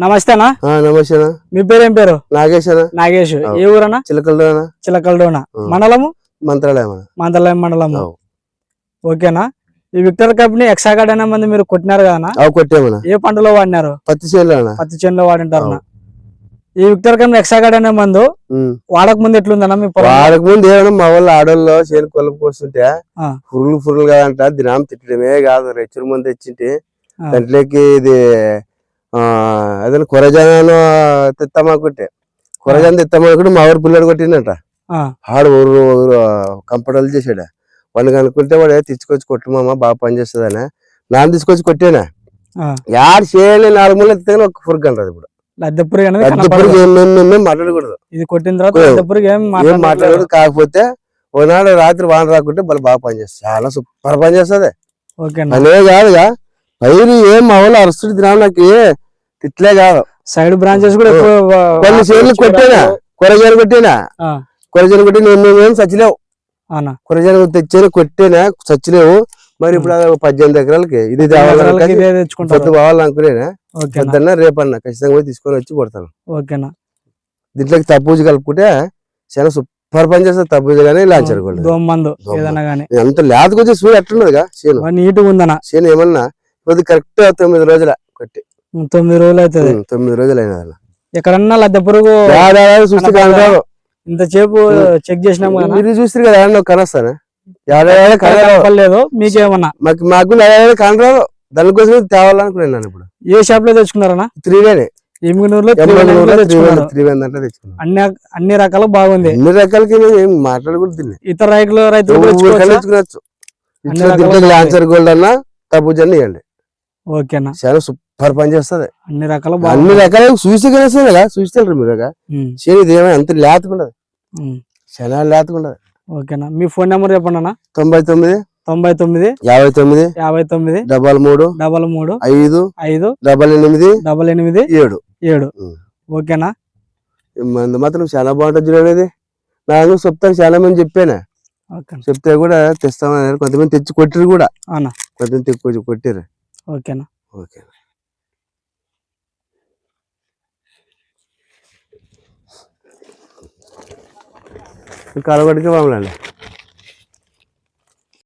నమస్తే అన్న. నమస్తే. మీ పేరు ఏం పేరు? నాగేష్. నాగేష్. ఏ ఊరన్నా? చిలకలడోన. మండలము? మంత్రాలయం మండలము. ఓకేనా. ఈ విక్టర్ కంపెనీ ఎక్సాగార్డ్ అనే మంది మీరు కొట్టినారు కదా? కొట్టామన్నా. ఏ పంటలో వాడినారు? పత్తి చేనులో వాడింటారు. ఈ విక్టర్ కంపెనీ ఎక్సాగార్డ్ అనే మందు వాడక ముందు ఎట్లుందన్నా? మీ వాడక ముందు ఏమన్నా మా వాళ్ళు ఆడోళ్ళు చేను కొలుపు వస్తుంటే పురుగులు కాదంట దినం తిట్టడమే కాదు, రెచ్చుల మంది తెచ్చింటే దాంట్లోకి ఇది అదే కొరజాను తెస్తామనుకుంటే తెస్తామనుకుంటే మా ఊరు పిల్లడు కొట్టిందంట. ఆడు ఊరు కంపడలు చేసాడు. వాడిని కనుక్కుంటే వాడు తీసుకొచ్చి కొట్టమమ్మా బాగా పనిచేస్తుందని నాన్న తీసుకొచ్చి కొట్టానా. యాడు చేయని 4 మూలలు ఎత్తే ఒక పురుగు అంటారు. ఇప్పుడు మాట్లాడకూడదు, ఇది కొట్టిన తర్వాత ఏం మాట్లాడకూడదు. కాకపోతే ఓనాడు రాత్రి వాన రాకుంటే బాగా పనిచేస్తుంది, చాలా సూపర్ పనిచేస్తుంది. అనే కాదుగా పైరు ఏం మా వాళ్ళు అరుస్తుడు తినాలి. నాకు తిట్లే కాదు, సైడ్ బ్రాంచెస్ కూడా కొన్ని చేనులు కొట్టానా. కొరజాను కొట్టినా నేను చచ్చిలేవు. కొరజాను తెచ్చాను కొట్టేనా చచ్చిలేవు. మరి ఇప్పుడు 18 ఎకరాలకి ఇది కావాలనుకునేనా పొద్దున్న రేపన్నా ఖచ్చితంగా పోయి తీసుకొని వచ్చి కొడతాను. ఓకేనా. దీంట్లోకి తప్పూజు కలుపుకుంటే చాలా సూపర్ పని చేస్తుంది. తప్పూజు కానీ లాంచర్ అంత లేతకొచ్చి సూర్యు ఎట్లున్నదిగా చేను నీట్గా ఉందన్న. చేను ఏమన్నా కరెక్ట్ 9 రోజుల కొట్టి 9 రోజులు అవుతుంది. 9 రోజులు అయిన ఎక్కడన్నా లద్దె పురుగు చూస్తే కాదు. ఇంతసేపు చెక్ చేసినాం కదా, మీరు చూస్తారు కదా కనొస్తాను లేదు మీకేమన్నా? మాకు కనరాదు, దానికోసం తేవాలనుకున్నాను. ఇప్పుడు ఏ షాప్ లో తెచ్చుకున్నారన్నా? త్రీవేనే అన్ని రకాలు బాగుంది. అన్ని రకాలకి ఏం మాట్లాడకూడదు. ఇతర రైతులు తెచ్చుకోవచ్చు. లాంచర్ గోల్డ్ అన్నా తప్పూజ అన్న ఇవ్వండి. ఓకేనా. చాలా సూపర్ పని చేస్తుంది. అన్ని రకాలు చూసి కనేస్తుంది కదా, చూస్తారు మీరు చేను ఇది ఏమైనా అంత లేతకుండదు, చాలా లేతకుండదు. ఓకేనా. మీ ఫోన్ నెంబర్ చెప్పండి అన్న. 99 99 59 59 33 33 5 5 88 88 7. ఓకేనా. మందు మాత్రం చాలా బాగుంటుంది చూడలేదు. నాకు చెప్తాను, చాలా మంది చెప్పాను. చెప్తే కూడా తెస్తామని కొంతమంది తెచ్చి కొట్టిరు కూడా, కొంతమంది తెచ్చి కొట్టారు. ఓకేనా. ఓకే. కలగొడికి పంపండి.